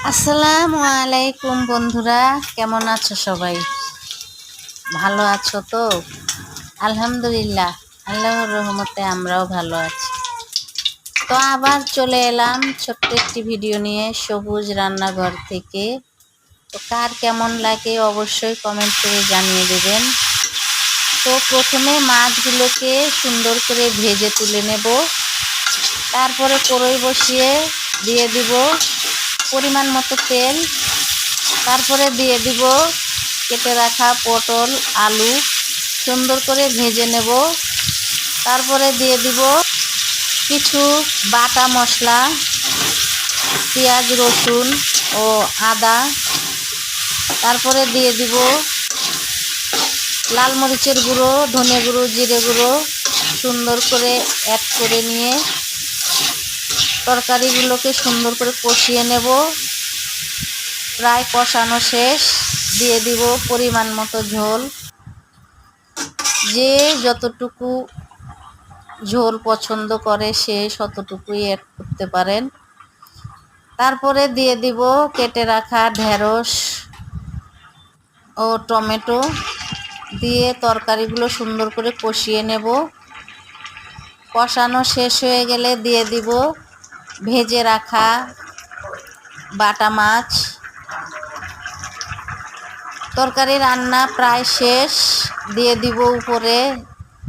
আসসালামু আলাইকুম বন্ধুরা, কেমন আছো সবাই? ভালো আছো তো? আলহামদুলিল্লাহ, আল্লাহর রহমতে আমরাও ভালো আছি। তো আবার চলে এলাম ছোট্ট একটি ভিডিও নিয়ে সবুজ রান্নাঘর থেকে। তো কার কেমন লাগে অবশ্যই কমেন্ট করে জানিয়ে দেবেন। তো প্রথমে মাছগুলোকে সুন্দর করে ভেজে তুলে নেব। তারপরে কড়াই বসিয়ে দিয়ে দিব পরিমাণ মতো তেল। তারপরে দিয়ে দিব কেটে রাখা পটল, আলু সুন্দর করে ভেজে নেব। তারপরে দিয়ে দিব কিছু বাটা মশলা, পেঁয়াজ, রসুন ও আদা। তারপরে দিয়ে দিব লাল মরিচের গুঁড়ো, ধনে গুঁড়ো, জিরে গুঁড়ো সুন্দর করে অ্যাড করে নিয়ে তরকারিগুলোকে সুন্দর করে কষিয়ে নেব। প্রায় কষানো শেষ। দিয়ে দিব পরিমাণ মতো ঝোল, যে যতটুকু ঝোল পছন্দ করে সে ততটুকুই অ্যাড করতে পারেন। তারপরে দিয়ে দিব কেটে রাখা ঢেঁড়স ও টমেটো দিয়ে তরকারিগুলো সুন্দর করে কষিয়ে নেব। কষানো শেষ হয়ে গেলে দিয়ে দিব ভেজে রাখা বাটা মাছ। তরকারি রান্না প্রায় শেষ। দিয়ে দিব উপরে